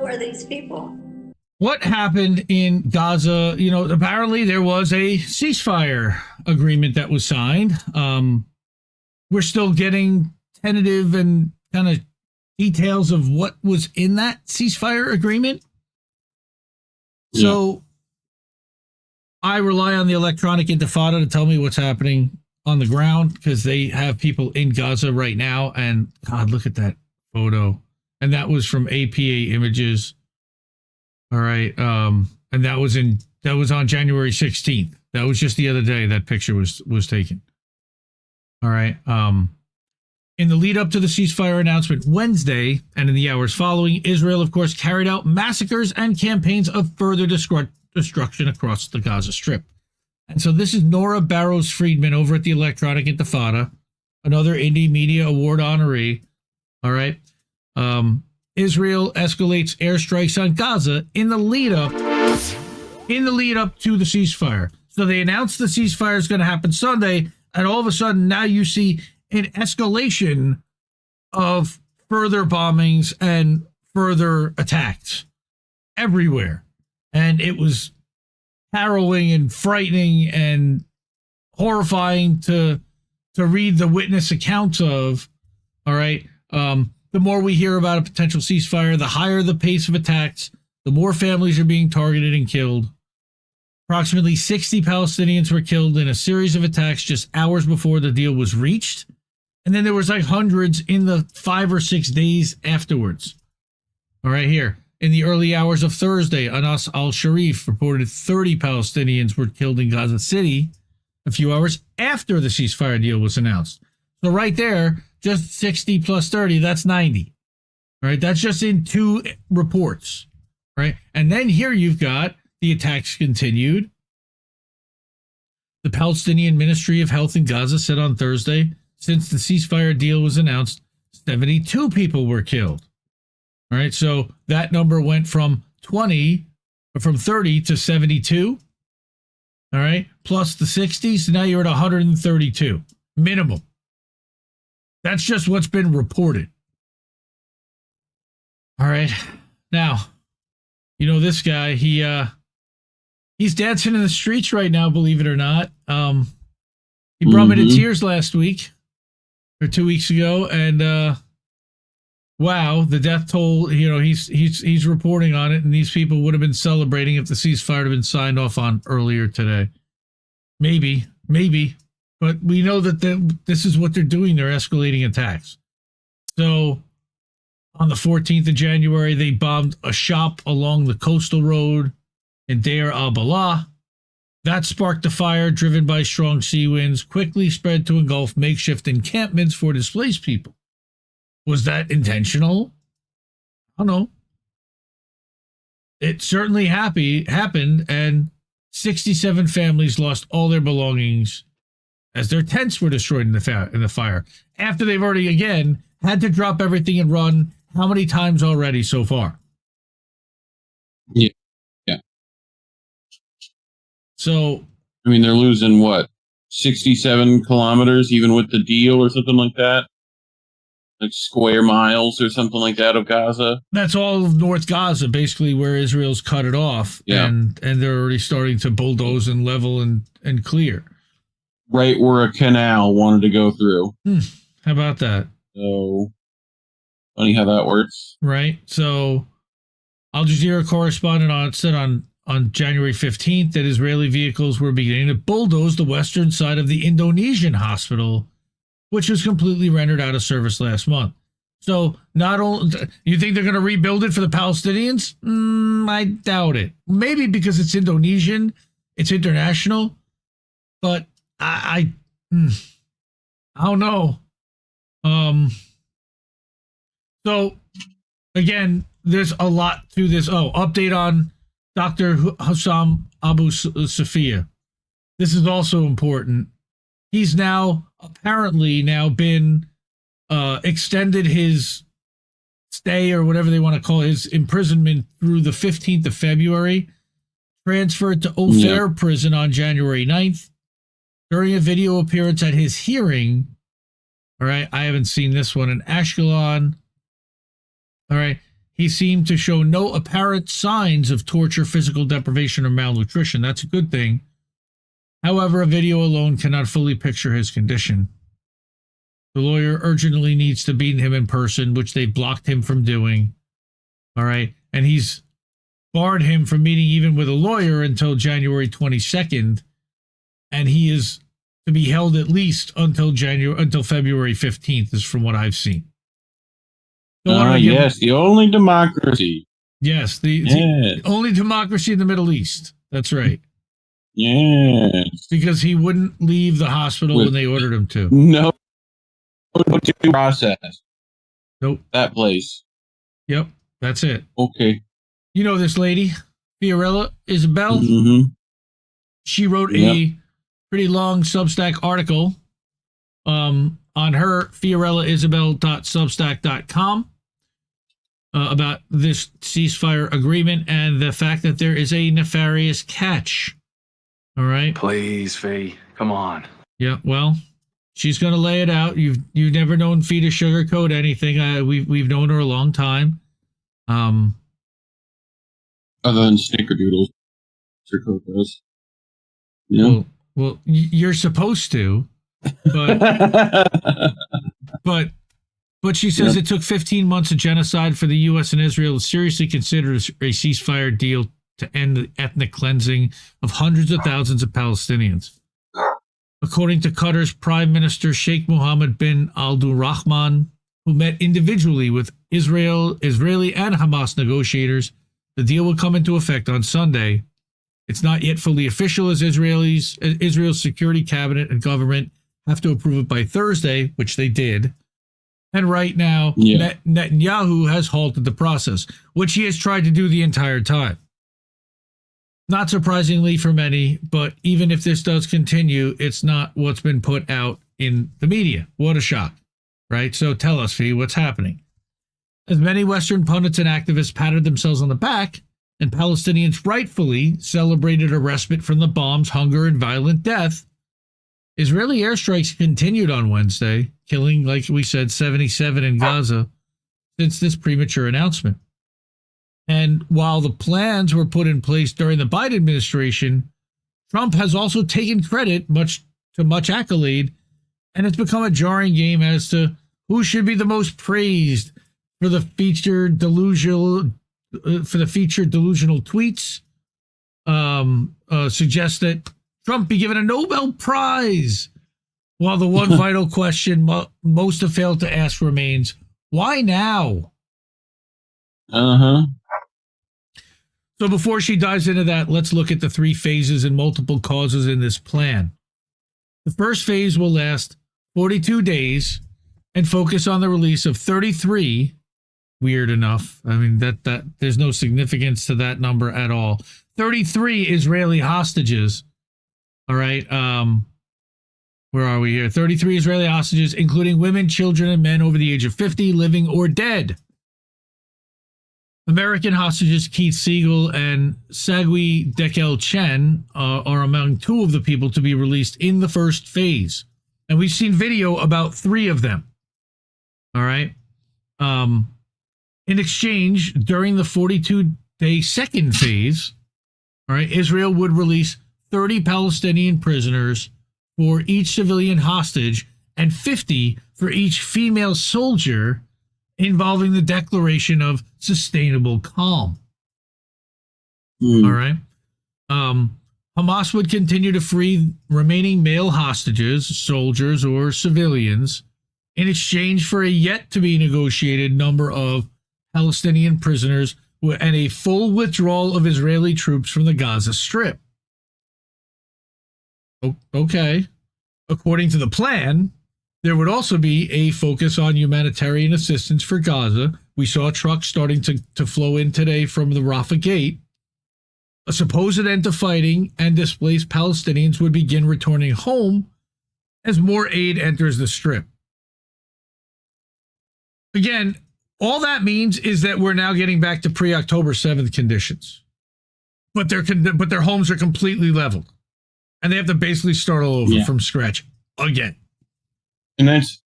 are these people? What happened in Gaza? You know, apparently there was a ceasefire agreement that was signed. We're still getting tentative and kind of details of what was in that ceasefire agreement. Yeah. So I rely on the electronic Intifada to tell me what's happening on the ground, because they have people in Gaza right now. And God, look at that photo. And that was from APA Images. All right. And that was on January 16th. That was just the other day that picture was taken. All right. In the lead up to the ceasefire announcement Wednesday, and in the hours following, Israel, of course, carried out massacres and campaigns of further destruction across the Gaza Strip. And so this is Nora Barrows-Friedman over at the Electronic Intifada, another Indie Media Award honoree. All right. Israel escalates airstrikes on Gaza in the lead up to the ceasefire. So they announced the ceasefire is going to happen Sunday, and all of a sudden now you see an escalation of further bombings and further attacks everywhere. And it was harrowing and frightening and horrifying to read the witness accounts of. All right. The more we hear about a potential ceasefire, the higher the pace of attacks, the more families are being targeted and killed. Approximately 60 Palestinians were killed in a series of attacks just hours before the deal was reached. And then there was like hundreds in the 5 or 6 days afterwards. All right, here. In the early hours of Thursday, Anas al-Sharif reported 30 Palestinians were killed in Gaza City a few hours after the ceasefire deal was announced. So right there, just 60 plus 30, that's 90. All right, that's just in 2 reports. Right, and then here you've got the attacks continued. The Palestinian Ministry of Health in Gaza said on Thursday, since the ceasefire deal was announced, 72 people were killed. All right, so that number went from 30 to 72. All right, plus the 60s, so now you're at 132 minimum. That's just what's been reported. All right, now, you know this guy, he's dancing in the streets right now, believe it or not. He brought me to tears last week or 2 weeks ago, and wow, the death toll, you know, he's reporting on it, and these people would have been celebrating if the ceasefire had been signed off on earlier today. Maybe, but we know that this is what they're doing. They're escalating attacks. So on the 14th of January, they bombed a shop along the coastal road in Deir al-Balah. That sparked a fire driven by strong sea winds, quickly spread to engulf makeshift encampments for displaced people. Was that intentional? I don't know. It certainly happened, and 67 families lost all their belongings as their tents were destroyed in the fire. After they've already, again, had to drop everything and run how many times already so far? Yeah. So, I mean, they're losing what, 67 kilometers, even with the deal or something like that? Like square miles or something like that of Gaza? That's all of North Gaza, basically, where Israel's cut it off. Yeah. And they're already starting to bulldoze and level and clear. Right where a canal wanted to go through. How about that? So, funny how that works. Right. So, Al Jazeera correspondent said on January 15th that Israeli vehicles were beginning to bulldoze the western side of the Indonesian hospital, which was completely rendered out of service last month. So, not only you think they're going to rebuild it for the Palestinians? I doubt it. Maybe because it's Indonesian, it's international, but I don't know. So again, there's a lot to this. Oh, update on Dr. Hussam Abu Safia. This is also important. He's apparently been extended his stay, or whatever they want to call it, his imprisonment, through the 15th of February, transferred to Ophir prison on January 9th. During a video appearance at his hearing, all right, I haven't seen this one, in Ashkelon, all right, he seemed to show no apparent signs of torture, physical deprivation, or malnutrition. That's a good thing. However, a video alone cannot fully picture his condition. The lawyer urgently needs to meet him in person, which they blocked him from doing. All right. And he's barred him from meeting even with a lawyer until January 22nd. And he is to be held at least until February 15th, is from what I've seen. Yes, the only democracy. Yes, the only democracy in the Middle East. That's right. Yes. Because he wouldn't leave the hospital when they ordered him to. No due process. Nope. That place. Yep, that's it. Okay. You know this lady, Fiorella, Isabel? Mm-hmm. She wrote a pretty long Substack article on her FiorellaIsabel.substack.com about this ceasefire agreement and the fact that there is a nefarious catch. All right? Please, Fee. Come on. Yeah, well, she's going to lay it out. You've never known Fee to sugarcoat anything. We've known her a long time. Other than snickerdoodles. Sugarcoat those. Yeah. Well, you're supposed to, but but she says it took 15 months of genocide for the U.S. and Israel to seriously consider a ceasefire deal to end the ethnic cleansing of hundreds of thousands of Palestinians. According to Qatar's Prime Minister Sheikh Mohammed bin Abdulrahman, who met individually with Israeli and Hamas negotiators, the deal will come into effect on Sunday. It's not yet fully official as Israel's security cabinet and government have to approve it by Thursday, which they did. And right now, Netanyahu has halted the process, which he has tried to do the entire time. Not surprisingly for many, but even if this does continue, it's not what's been put out in the media. What a shock, right? So tell us, Fee, what's happening? As many Western pundits and activists patted themselves on the back, and Palestinians rightfully celebrated a respite from the bombs, hunger, and violent death, Israeli airstrikes continued on Wednesday, killing, like we said, 77 in Gaza since this premature announcement. And while the plans were put in place during the Biden administration, Trump has also taken credit, much accolade, and it's become a jarring game as to who should be the most praised for the featured delusional tweets. Suggest that Trump be given a Nobel Prize, while the one vital question most have failed to ask remains, why now? So before she dives into that, let's look at the three phases and multiple causes in this plan. The first phase will last 42 days and focus on the release of 33. Weird enough. I mean, that there's no significance to that number at all. 33 Israeli hostages. All right. Where are we here? 33 Israeli hostages, including women, children, and men over the age of 50, living or dead. American hostages Keith Siegel and Sagui Dekel Chen are among two of the people to be released in the first phase. And we've seen video about three of them. All right. In exchange, during the 42-day second phase, all right, Israel would release 30 Palestinian prisoners for each civilian hostage and 50 for each female soldier, involving the declaration of sustainable calm. All right. Hamas would continue to free remaining male hostages, soldiers, or civilians in exchange for a yet-to-be-negotiated number of Palestinian prisoners and a full withdrawal of Israeli troops from the Gaza Strip. Okay. According to the plan, there would also be a focus on humanitarian assistance for Gaza. We saw trucks starting to flow in today from the Rafah Gate. A supposed end to fighting and displaced Palestinians would begin returning home as more aid enters the Strip. Again, all that means is that we're now getting back to pre-October 7th conditions. But their homes are completely leveled. And they have to basically start all over from scratch again. And that's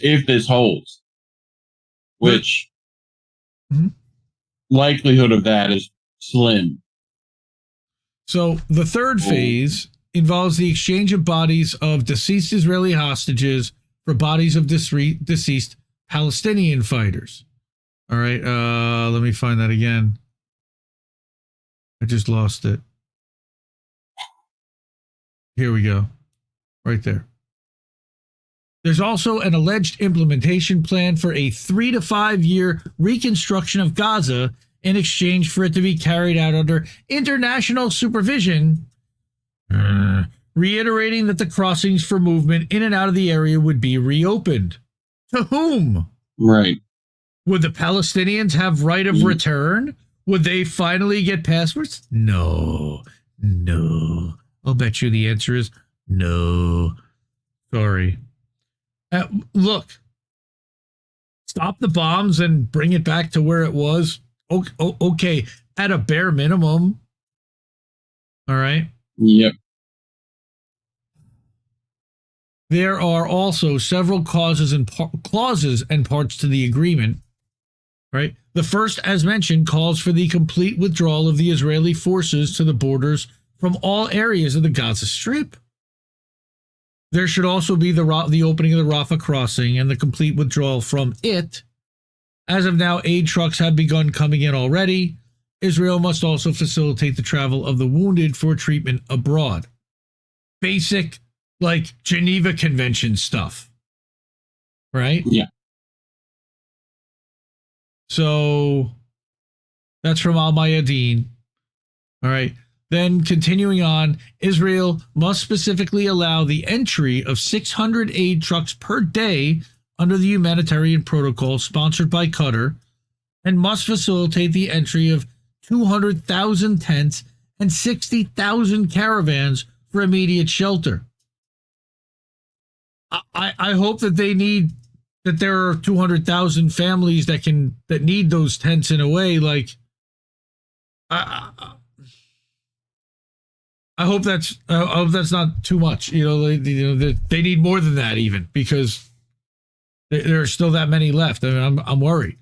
if this holds. Which likelihood of that is slim. So the third phase involves the exchange of bodies of deceased Israeli hostages for bodies of deceased Palestinian fighters. All right, let me find that again. I just lost it. Here we go. Right there. There's also an alleged implementation plan for a 3 to 5 year reconstruction of Gaza in exchange for it to be carried out under international supervision, reiterating that the crossings for movement in and out of the area would be reopened. To whom? Right. Would the Palestinians have right of return? Would they finally get passports? No. I'll bet you the answer is no. Sorry. Look, stop the bombs and bring it back to where it was. Okay, at a bare minimum. All right. Yep. There are also several clauses and parts to the agreement. Right. The first, as mentioned, calls for the complete withdrawal of the Israeli forces to the borders from all areas of the Gaza Strip. There should also be the opening of the Rafah crossing and the complete withdrawal from it. As of now, aid trucks have begun coming in already. Israel must also facilitate the travel of the wounded for treatment abroad. Basic, like, Geneva Convention stuff. Right? Yeah. So that's from Al Mayadeen. All right. Then continuing on, Israel must specifically allow the entry of 600 aid trucks per day under the humanitarian protocol sponsored by Qatar, and must facilitate the entry of 200,000 tents and 60,000 caravans for immediate shelter. I hope that there are 200,000 families that need those tents in a way. Like, I hope that's not too much. They need more than that, even, because there are still that many left. I mean, I'm worried.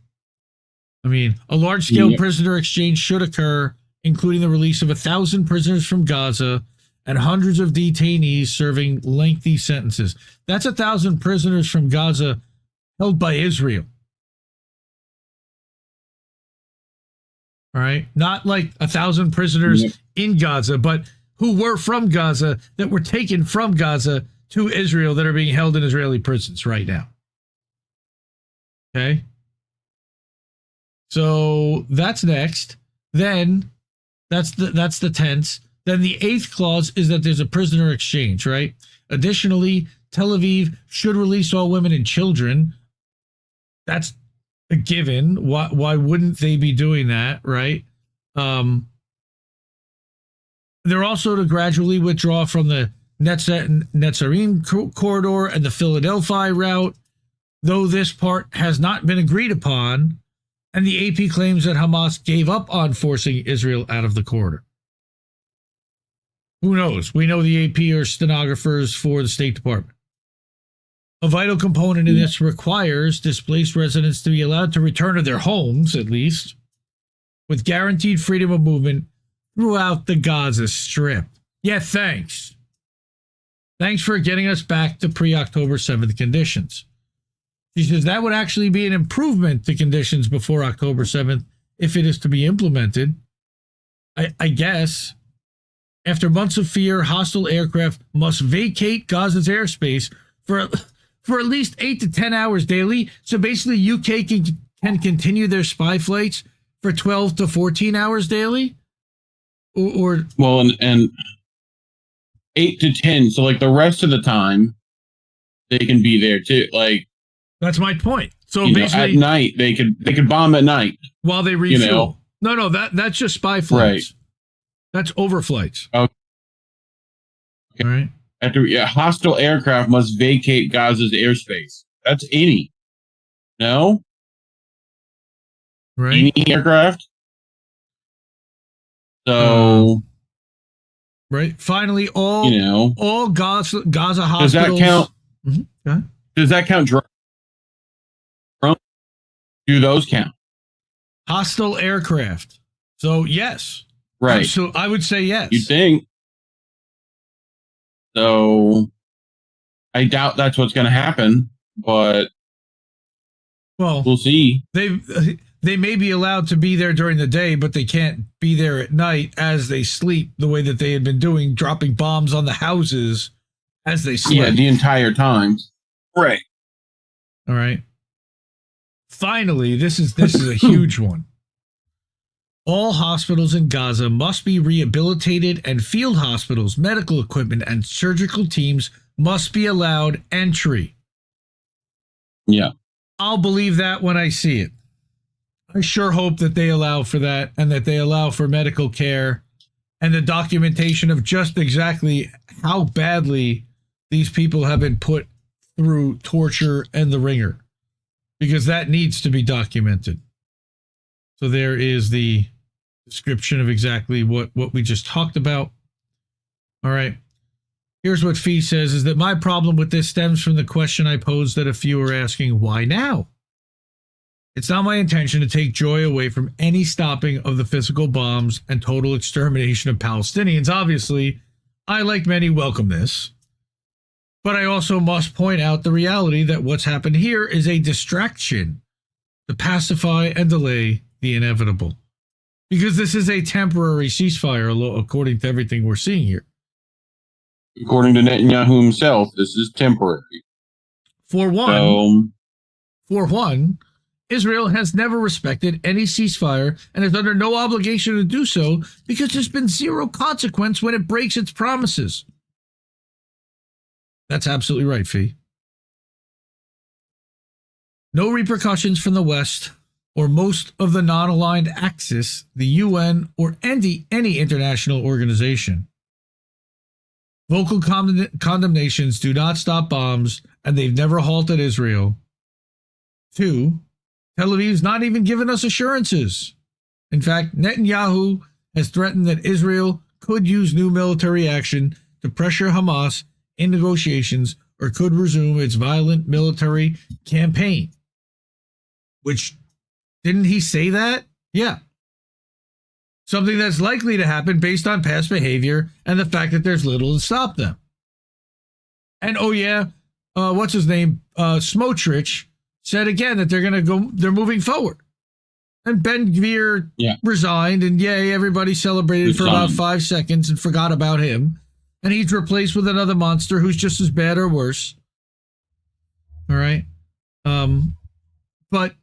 I mean, a large-scale prisoner exchange should occur, including the release of 1,000 prisoners from Gaza and hundreds of detainees serving lengthy sentences. That's 1,000 prisoners from Gaza held by Israel. All right? Not like 1,000 prisoners in Gaza, but who were from Gaza that were taken from Gaza to Israel that are being held in Israeli prisons right now. Okay? So that's next. Then that's the tense. Then the 8th clause is that there's a prisoner exchange, right? Additionally, Tel Aviv should release all women and children. That's a given. Why wouldn't they be doing that, right? They're also to gradually withdraw from the Netzarim corridor and the Philadelphia route, though this part has not been agreed upon, and the AP claims that Hamas gave up on forcing Israel out of the corridor. Who knows? We know the AP are stenographers for the State Department. A vital component in this requires displaced residents to be allowed to return to their homes, at least, with guaranteed freedom of movement throughout the Gaza Strip. Yeah, thanks. Thanks for getting us back to pre-October 7th conditions. She says that would actually be an improvement to conditions before October 7th if it is to be implemented. I guess. After months of fear, hostile aircraft must vacate Gaza's airspace for at least 8 to 10 hours daily. So basically, UK can continue their spy flights for 12 to 14 hours daily? Or well, and 8 to 10. So, like, the rest of the time, they can be there, too. Like, that's my point. So at basically, night, they could bomb at night. While they refuel. No, that's just spy flights. Right. That's overflights. Okay. All right. Hostile aircraft must vacate Gaza's airspace. That's any. No? Right. Any aircraft? So. Right. Finally, all Gaza hospitals. Does that count? Mm-hmm. Does that count drones? Do those count? Hostile aircraft. So, yes. Right. So I would say yes. You think. So I doubt that's what's going to happen, but Well, we'll see. They may be allowed to be there during the day, but they can't be there at night as they sleep the way that they had been doing, dropping bombs on the houses as they sleep. Yeah, the entire time. Right. All right. Finally, this is a huge one. All hospitals in Gaza must be rehabilitated, and field hospitals, medical equipment, and surgical teams must be allowed entry. Yeah. I'll believe that when I see it. I sure hope that they allow for that, and that they allow for medical care and the documentation of just exactly how badly these people have been put through torture and the ringer, because that needs to be documented. So there is the description of exactly what we just talked about. All right. Here's what Fee says, is that my problem with this stems from the question I posed that a few are asking, why now? It's not my intention to take joy away from any stopping of the physical bombs and total extermination of Palestinians. Obviously, I, like many, welcome this. But I also must point out the reality that what's happened here is a distraction to pacify and delay the inevitable. Because this is a temporary ceasefire, according to everything we're seeing here. According to Netanyahu himself, this is temporary. For one, Israel has never respected any ceasefire and is under no obligation to do so because there's been zero consequence when it breaks its promises. That's absolutely right, Fee. No repercussions from the West or most of the non-aligned axis, the UN, or any international organization. Vocal condemnations do not stop bombs, and they've never halted Israel. 2, Tel Aviv's not even given us assurances. In fact, Netanyahu has threatened that Israel could use new military action to pressure Hamas in negotiations or could resume its violent military campaign. Which, didn't he say that? Yeah. Something that's likely to happen based on past behavior and the fact that there's little to stop them. And what's his name? Smotrich said again that they're moving forward. And Ben Gvir resigned, and yay, everybody celebrated for about 5 seconds and forgot about him. And he's replaced with another monster who's just as bad or worse. All right. But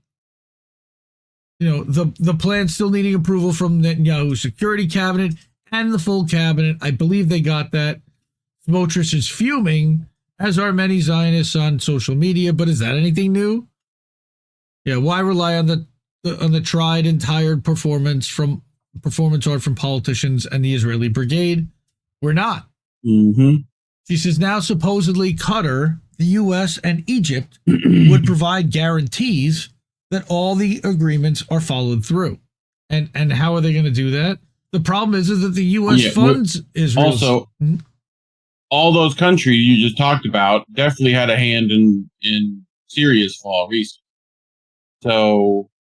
the plan still needing approval from Netanyahu's security cabinet and the full cabinet. I believe they got that. Smotrich is fuming, as are many Zionists on social media. But is that anything new? Yeah, why rely on the tried and tired performance art from politicians and the Israeli brigade? We're not. Mm-hmm. She says now supposedly Qatar, the U.S., and Egypt would provide guarantees that all the agreements are followed through. And how are they going to do that? The problem is that the U.S. funds Israel. Also, all those countries you just talked about definitely had a hand in Syria's fall recently. So,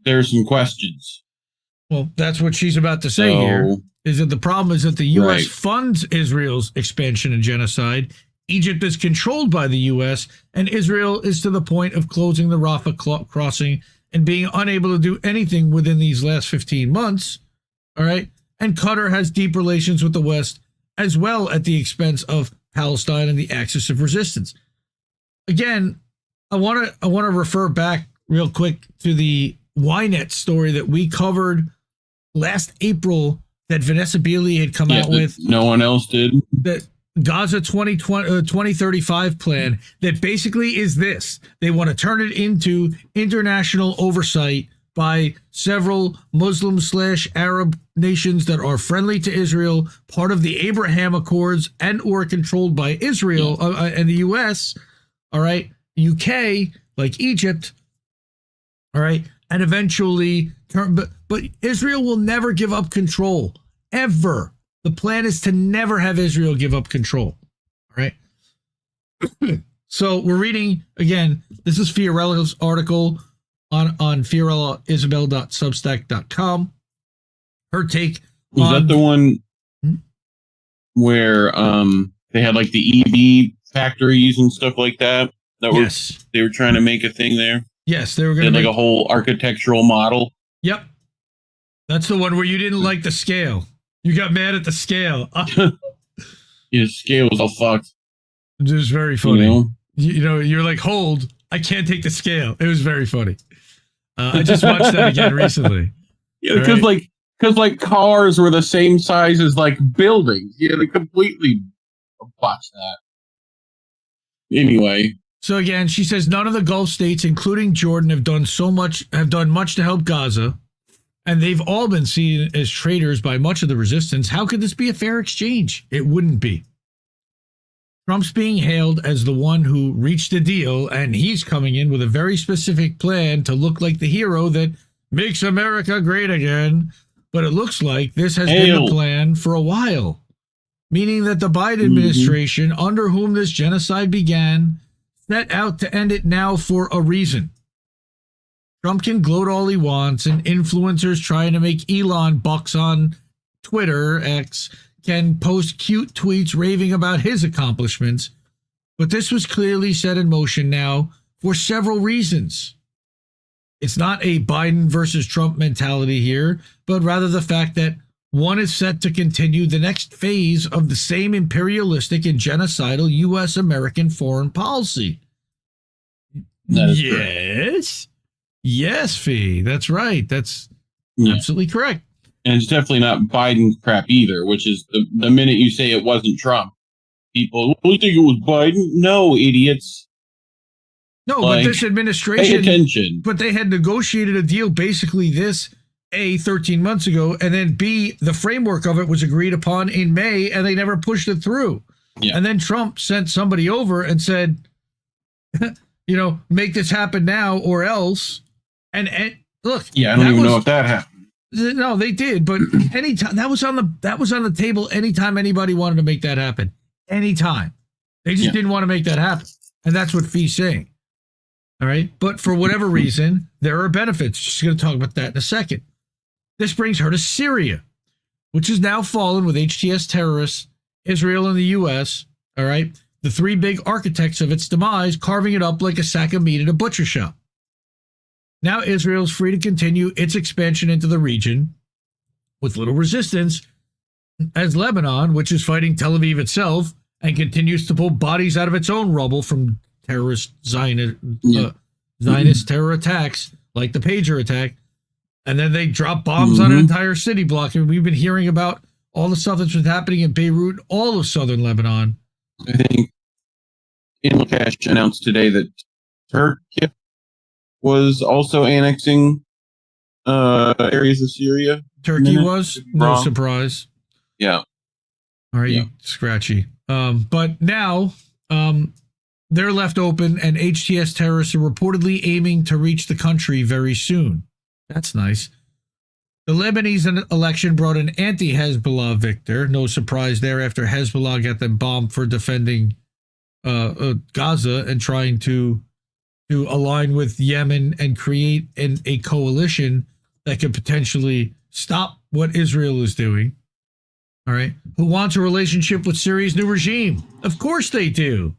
there's some questions. Well, that's what she's about to say here, is that the problem is that the U.S. funds Israel's expansion and genocide. Egypt is controlled by the U.S., and Israel is to the point of closing the Rafah crossing and being unable to do anything within these last 15 months. All right. And Qatar has deep relations with the West, as well at the expense of Palestine and the axis of resistance. Again, I want to refer back real quick to the Ynet story that we covered last April that Vanessa Beeley had come out with. No one else did. That Gaza 2035 plan that basically is this. They want to turn it into international oversight by several Muslim/Arab nations that are friendly to Israel, part of the Abraham Accords and or controlled by Israel and the U.S., all right, UK, like Egypt, all right, and eventually but Israel will never give up control, ever. The plan is to never have Israel give up control. All right. So we're reading again. This is Fiorella's article on Fiorella Isabel.substack.com. Her take Was that the one where they had like the EV factories and stuff like that? Yes. They were trying to make a thing there? Yes, they were They going had to like a whole architectural model. Yep. That's the one where you didn't like the scale. You got mad at the scale. His scale was all fucked. It was very funny. You know, you're like, hold, I can't take the scale. It was very funny. I just watched that again recently. Yeah, because like cars were the same size as like buildings. Yeah, they completely botched that. Anyway. So again, she says none of the Gulf states, including Jordan, have done much to help Gaza, and they've all been seen as traitors by much of the resistance. How could this be a fair exchange? It wouldn't be. Trump's being hailed as the one who reached a deal, and he's coming in with a very specific plan to look like the hero that makes America great again. But it looks like this has been the plan for a while, meaning that the Biden administration, under whom this genocide began, set out to end it now for a reason. Trump can gloat all he wants, and influencers trying to make Elon bucks on Twitter, X, can post cute tweets raving about his accomplishments, but this was clearly set in motion now for several reasons. It's not a Biden versus Trump mentality here, but rather the fact that one is set to continue the next phase of the same imperialistic and genocidal U.S.-American foreign policy. Yes. Yes, Fee. That's right. That's absolutely correct. And it's definitely not Biden crap either, which is the minute you say it wasn't Trump, people, you think it was Biden? No, idiots. No, like, but this administration, pay attention. But they had negotiated a deal, basically this, A, 13 months ago, and then B, the framework of it was agreed upon in May, and they never pushed it through. Yeah. And then Trump sent somebody over and said, you know, make this happen now or else. And look. Yeah, I don't even know if that happened. No, they did, but anytime that was on the table anytime anybody wanted to make that happen. Anytime. They just didn't want to make that happen. And that's what Fee's saying. All right. But for whatever reason, there are benefits. She's going to talk about that in a second. This brings her to Syria, which has now fallen with HTS terrorists, Israel and the U.S. All right. The three big architects of its demise, carving it up like a sack of meat at a butcher shop. Now Israel's free to continue its expansion into the region with little resistance as Lebanon, which is fighting Tel Aviv itself and continues to pull bodies out of its own rubble from terrorist Zionist terror attacks like the pager attack. And then they drop bombs on an entire city block. And we've been hearing about all the stuff that's been happening in Beirut, all of southern Lebanon. I think Inlakesh announced today that Turkey was also annexing areas of Syria. Turkey was? No surprise. Yeah. All right, scratchy. But now they're left open, and HTS terrorists are reportedly aiming to reach the country very soon. That's nice. The Lebanese election brought an anti-Hezbollah victor. No surprise there after Hezbollah got them bombed for defending Gaza and trying to align with Yemen and create a coalition that could potentially stop what Israel is doing. All right. Who wants a relationship with Syria's new regime? Of course they do.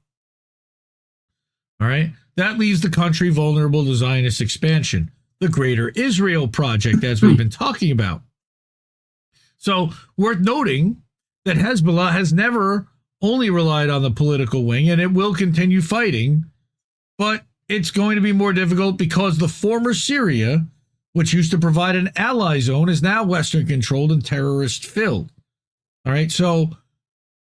All right. That leaves the country vulnerable to Zionist expansion, the Greater Israel Project, as we've been talking about. So worth noting that Hezbollah has never only relied on the political wing, and it will continue fighting, but it's going to be more difficult because the former Syria, which used to provide an ally zone, is now Western-controlled and terrorist-filled. All right, so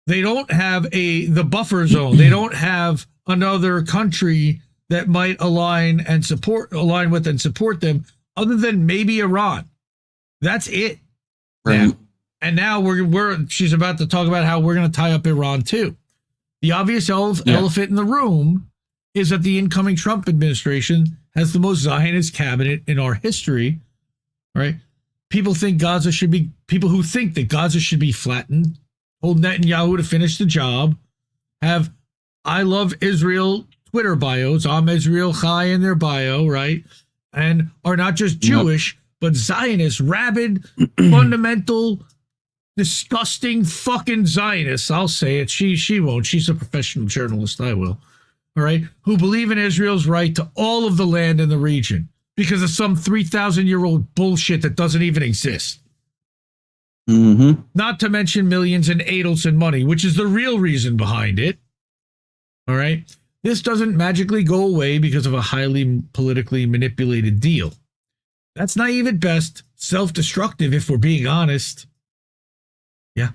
they don't have the buffer zone. They don't have another country that might align with and support them, other than maybe Iran. That's it. Right. And now she's about to talk about how we're going to tie up Iran too. The obvious elephant in the room is that the incoming Trump administration has the most Zionist cabinet in our history, right? People who think Gaza should be flattened, told Netanyahu to finish the job, have I love Israel Twitter bios, I'm Israel Chai in their bio, right? and are not just Jewish, but Zionist, rabid, fundamental, disgusting fucking Zionists. I'll say it. She won't. She's a professional journalist. I will. All right. Who believe in Israel's right to all of the land in the region because of some 3,000-year-old bullshit that doesn't even exist. Mm-hmm. Not to mention millions in Adelson money, which is the real reason behind it. All right. This doesn't magically go away because of a highly politically manipulated deal. That's naive at best, self-destructive if we're being honest. Yeah.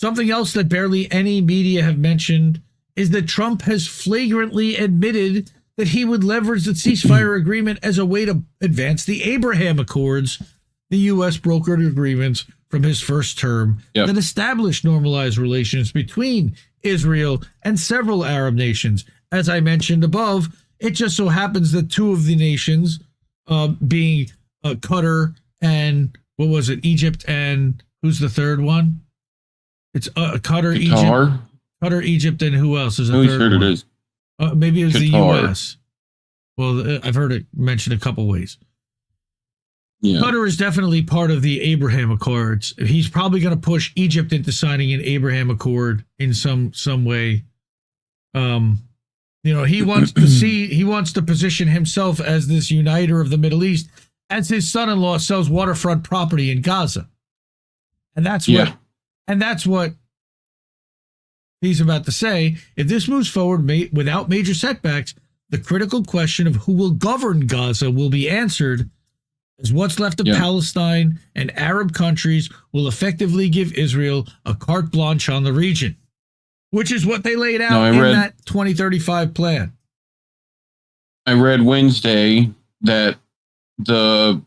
Something else that barely any media have mentioned is that Trump has flagrantly admitted that he would leverage the ceasefire agreement as a way to advance the Abraham Accords, the U.S. brokered agreements from his first term that established normalized relations between Israel and several Arab nations. As I mentioned above, it just so happens that two of the nations, being Qatar and, what was it, Egypt, and who's the third one? It's Qatar, Egypt, and who else is the third one? It is. Maybe it was the U.S. Well, I've heard it mentioned a couple ways. Yeah. Qatar is definitely part of the Abraham Accords. He's probably going to push Egypt into signing an Abraham Accord in some way. He wants to position himself as this uniter of the Middle East, as his son-in-law sells waterfront property in Gaza. And that's what he's about to say. If this moves forward without major setbacks, the critical question of who will govern Gaza will be answered, as what's left of Palestine and Arab countries will effectively give Israel a carte blanche on the region, which is what they laid out in that 2035 plan. I read Wednesday that the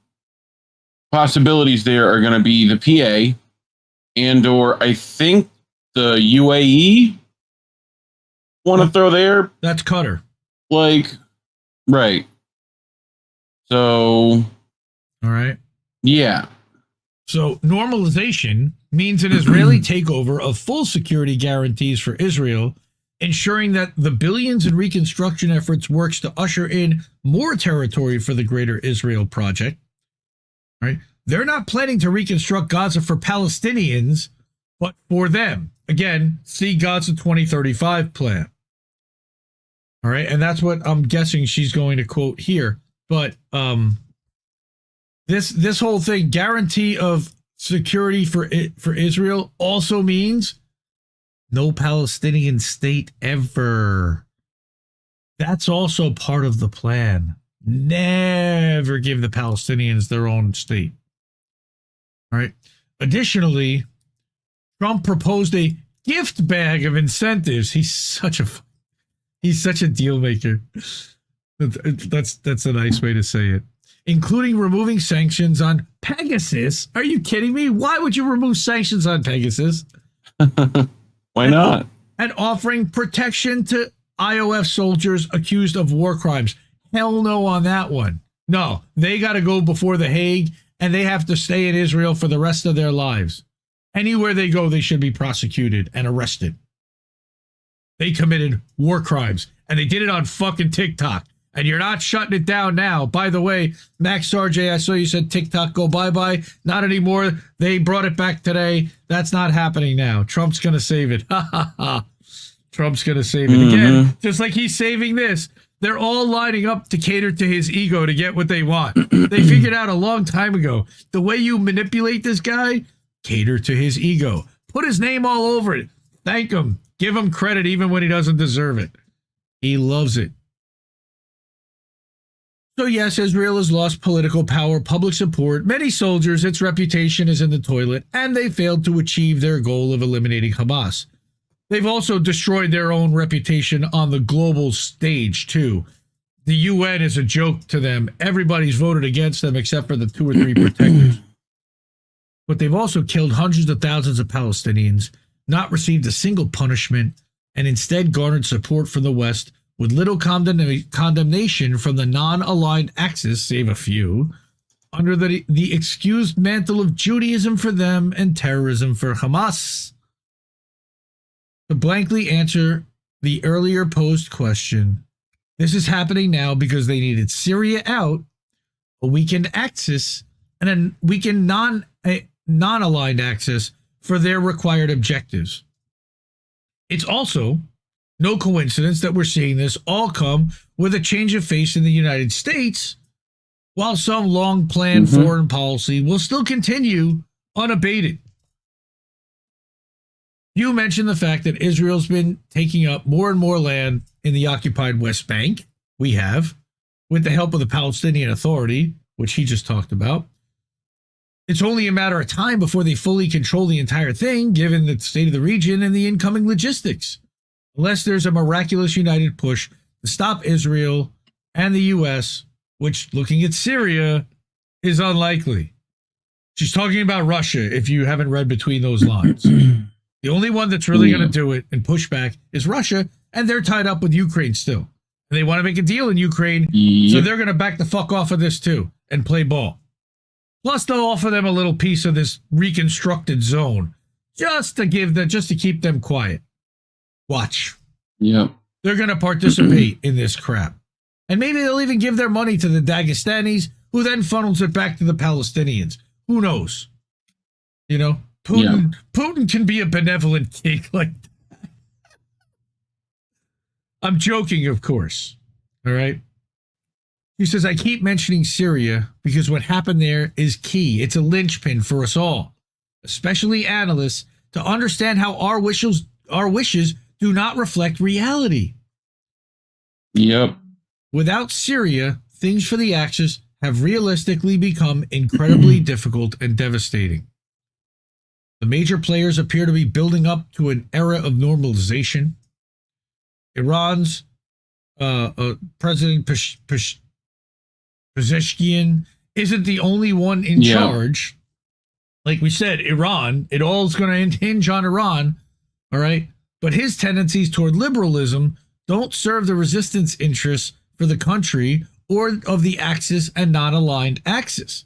possibilities there are going to be the PA and/or I think the UAE want to throw there. That's Qatar. Right. So... All right. Yeah. So normalization means an Israeli takeover of full security guarantees for Israel, ensuring that the billions in reconstruction efforts works to usher in more territory for the Greater Israel Project. Right? They're not planning to reconstruct Gaza for Palestinians, but for them. Again, see Gaza 2035 plan. All right. And that's what I'm guessing she's going to quote here. But, This whole thing, guarantee of security for Israel, also means no Palestinian state ever. That's also part of the plan. Never give the Palestinians their own state. All right. Additionally, Trump proposed a gift bag of incentives. He's such a deal maker. That's a nice way to say it. Including removing sanctions on Pegasus. Are you kidding me? Why would you remove sanctions on Pegasus? Why not? And offering protection to IOF soldiers accused of war crimes. Hell no on that one. No, they got to go before The Hague, and they have to stay in Israel for the rest of their lives. Anywhere they go, they should be prosecuted and arrested. They committed war crimes, and they did it on fucking TikTok. And you're not shutting it down now. By the way, Max Sarge, I saw you said TikTok go bye-bye. Not anymore. They brought it back today. That's not happening now. Trump's going to save it. Ha, ha, ha. Trump's going to save it again. Just like he's saving this. They're all lining up to cater to his ego to get what they want. They figured out a long time ago. The way you manipulate this guy, cater to his ego. Put his name all over it. Thank him. Give him credit even when he doesn't deserve it. He loves it. So yes, Israel has lost political power, public support, many soldiers, its reputation is in the toilet, and they failed to achieve their goal of eliminating Hamas. They've also destroyed their own reputation on the global stage, too. The UN is a joke to them. Everybody's voted against them except for the 2 or 3 protectors. But they've also killed hundreds of thousands of Palestinians, not received a single punishment, and instead garnered support from the West with little condemnation from the non-aligned Axis, save a few, under the excused mantle of Judaism for them and terrorism for Hamas. To blankly answer the earlier posed question, this is happening now because they needed Syria out a weakened axis, and a weakened non-aligned axis for their required objectives. It's also no coincidence that we're seeing this all come with a change of face in the United States, while some long-planned foreign policy will still continue unabated. You mentioned the fact that Israel's been taking up more and more land in the occupied West Bank. We have, with the help of the Palestinian Authority, which he just talked about. It's only a matter of time before they fully control the entire thing, given the state of the region and the incoming logistics. Unless there's a miraculous united push to stop Israel and the U.S., which, looking at Syria, is unlikely. She's talking about Russia, if you haven't read between those lines. The only one that's really going to do it and push back is Russia, and they're tied up with Ukraine still. And they want to make a deal in Ukraine, so they're going to back the fuck off of this too and play ball. Plus, they'll offer them a little piece of this reconstructed zone just to keep them quiet. Watch. Yep. They're going to participate in this crap. And maybe they'll even give their money to the Dagestanis, who then funnels it back to the Palestinians. Who knows? You know, Putin can be a benevolent king like that. I'm joking, of course. All right. He says, I keep mentioning Syria because what happened there is key. It's a linchpin for us all, especially analysts, to understand how our wishes do not reflect reality. Yep. Without Syria, things for the Axis have realistically become incredibly difficult and devastating. The major players appear to be building up to an era of normalization. Iran's President Pezeshkian isn't the only one in charge. Like we said, Iran, it all is going to hinge on Iran, all right? But his tendencies toward liberalism don't serve the resistance interests for the country or of the Axis and non-aligned Axis.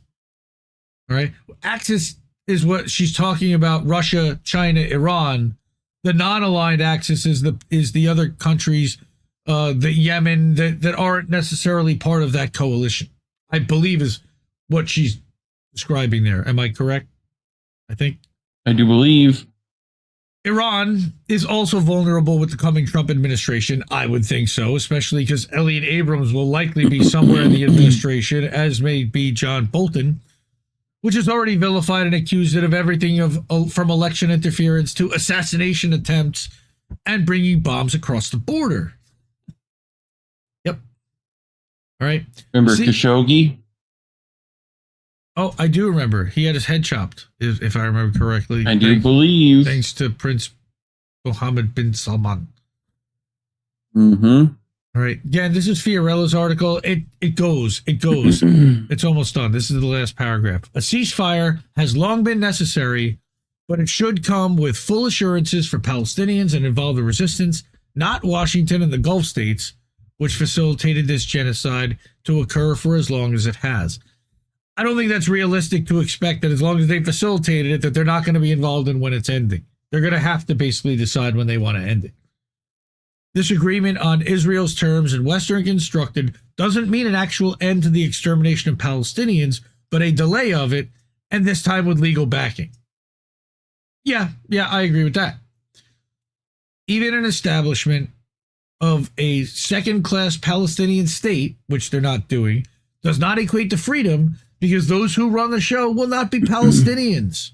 All right? Axis is what she's talking about, Russia, China, Iran. The non-aligned Axis is the other countries, the Yemen, that aren't necessarily part of that coalition, I believe is what she's describing there. Am I correct? I think. I do believe. Iran is also vulnerable with the coming Trump administration. I would think so, especially because Elliot Abrams will likely be somewhere in the administration, as may be John Bolton, which is already vilified and accused it of everything from election interference to assassination attempts and bringing bombs across the border. Yep. All right. Remember Khashoggi? Oh, I do remember. He had his head chopped, if I remember correctly. I do believe. Thanks to Prince Mohammed bin Salman. Mm-hmm. All right. Again, this is Fiorella's article. It goes. It's almost done. This is the last paragraph. A ceasefire has long been necessary, but it should come with full assurances for Palestinians and involve the resistance, not Washington and the Gulf states, which facilitated this genocide to occur for as long as it has. I don't think that's realistic to expect that as long as they facilitated it, that they're not going to be involved in when it's ending. They're going to have to basically decide when they want to end it. This agreement on Israel's terms and Western constructed doesn't mean an actual end to the extermination of Palestinians, but a delay of it, and this time with legal backing. Yeah, I agree with that. Even an establishment of a second-class Palestinian state, which they're not doing, does not equate to freedom, because those who run the show will not be Palestinians.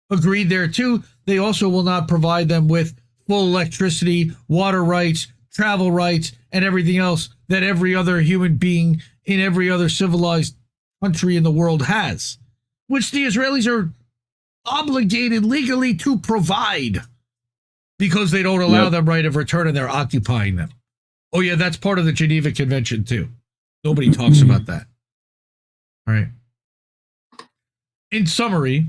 Agreed there too, they also will not provide them with full electricity, water rights, travel rights, and everything else that every other human being in every other civilized country in the world has, which the Israelis are obligated legally to provide because they don't allow them right of return and they're occupying them. Oh yeah, that's part of the Geneva Convention too. Nobody talks about that. All right. In summary,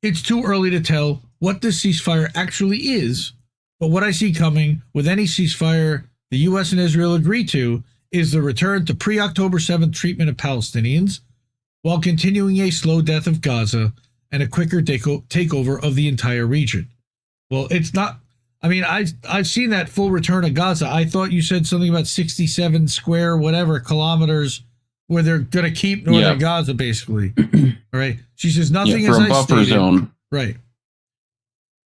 it's too early to tell what this ceasefire actually is, but what I see coming with any ceasefire the U.S. and Israel agree to is the return to pre-October 7th treatment of Palestinians, while continuing a slow death of Gaza and a quicker takeover of the entire region. Well, it's not. I mean, I've seen that full return of Gaza. I thought you said something about 67 square whatever kilometers where they're going to keep northern Gaza, basically. All right. She says nothing for as a I buffer stated. zone. Right.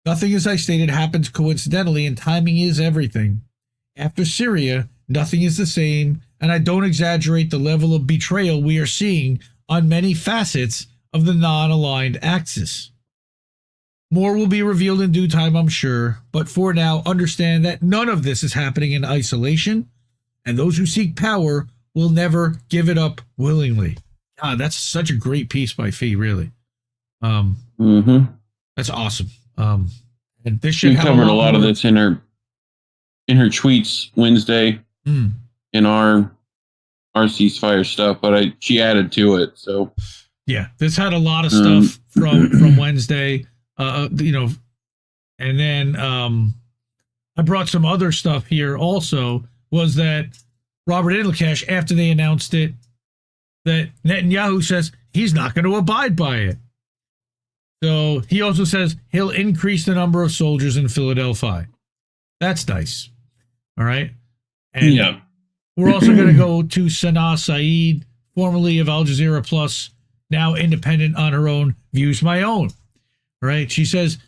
Nothing as I stated happens coincidentally, and timing is everything. After Syria, nothing is the same, and I don't exaggerate the level of betrayal we are seeing on many facets of the non-aligned axis. More will be revealed in due time, I'm sure, but for now, understand that none of this is happening in isolation, and those who seek power will never give it up willingly. God, that's such a great piece by Fee, really. That's awesome. And this should have covered a lot of this in her tweets Wednesday in our ceasefire stuff, but she added to it. So yeah, this had a lot of stuff from Wednesday. And then I brought some other stuff here also, was that Robert Inlakesh, after they announced it, that Netanyahu says he's not going to abide by it. So he also says he'll increase the number of soldiers in Philadelphia. That's nice. All right. And we're also going to go to Sanaa Saeed, formerly of Al Jazeera Plus, now independent on her own, views my own. Right? She says,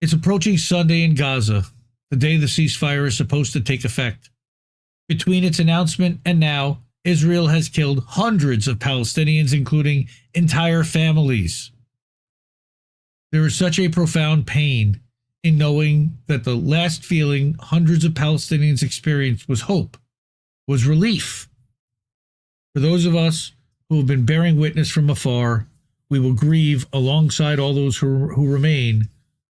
it's approaching Sunday in Gaza, the day the ceasefire is supposed to take effect. Between its announcement and now, Israel has killed hundreds of Palestinians, including entire families. There is such a profound pain in knowing that the last feeling hundreds of Palestinians experienced was hope, was relief. For those of us who have been bearing witness from afar, we will grieve alongside all those who remain.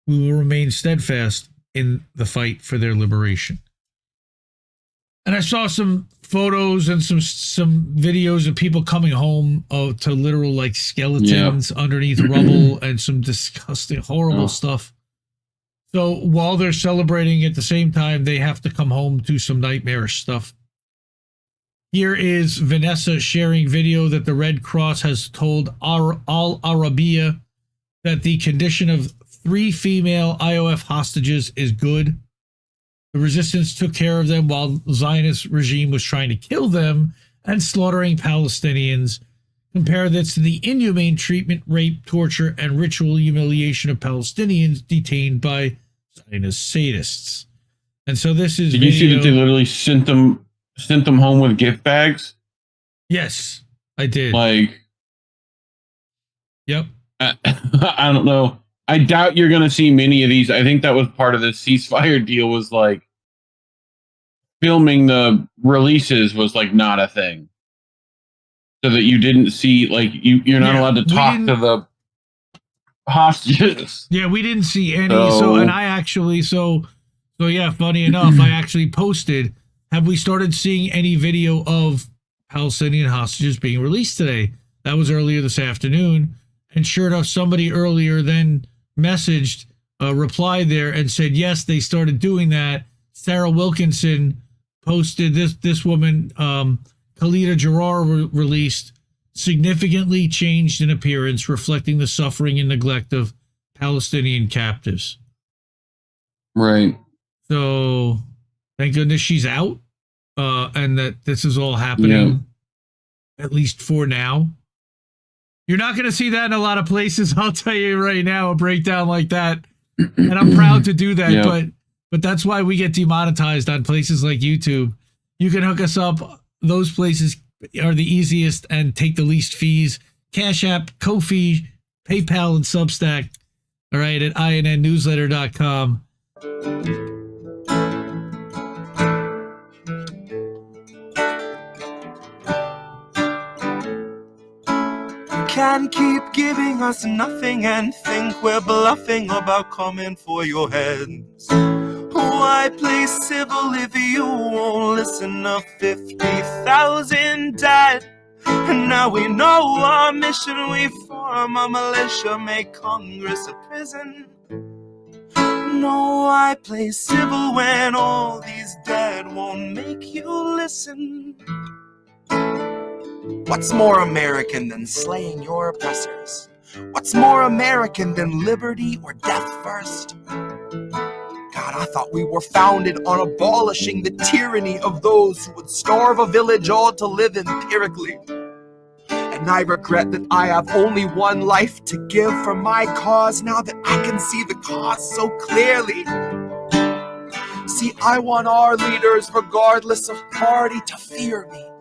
We will remain steadfast in the fight for their liberation. And I saw some photos and some videos of people coming home to literal like skeletons underneath rubble and some disgusting, horrible stuff. So while they're celebrating at the same time, they have to come home to some nightmarish stuff. Here is Vanessa sharing video that the Red Cross has told Al Arabiya that the condition of 3 female IOF hostages is good. The resistance took care of them while the Zionist regime was trying to kill them and slaughtering Palestinians. Compare this to the inhumane treatment, rape, torture, and ritual humiliation of Palestinians detained by Zionist sadists. And so this is. Did you see that they literally sent them home with gift bags? Yes, I did. Yep. I don't know. I doubt you're going to see many of these. I think that was part of the ceasefire deal, was like filming the releases was like not a thing. So that you didn't see, like, you're not allowed to talk to the hostages. Yeah, we didn't see any. So funny enough, I actually posted, have we started seeing any video of Palestinian hostages being released today? That was earlier this afternoon. And sure enough, somebody earlier then messaged, replied there and said, yes, they started doing that. Sarah Wilkinson posted this woman, Khalida Jarrar, released, significantly changed in appearance, reflecting the suffering and neglect of Palestinian captives. Right. So thank goodness she's out, and that this is all happening, at least for now. You're not going to see that in a lot of places, I'll tell you right now, a breakdown like that. And I'm proud to do that, but that's why we get demonetized on places like YouTube. You can hook us up. Those places are the easiest and take the least fees. Cash App, Ko-fi, PayPal, and Substack. All right, at INNnewsletter.com. Can't keep giving us nothing and think we're bluffing about coming for your heads. Why play civil if you won't listen to 50,000 dead? And now we know our mission, we form a militia, make Congress a prison. No, I play civil when all these dead won't make you listen. What's more American than slaying your oppressors? What's more American than liberty or death first? God, I thought we were founded on abolishing the tyranny of those who would starve a village all to live empirically. And I regret that I have only one life to give for my cause, now that I can see the cause so clearly. See, I want our leaders, regardless of party, to fear me.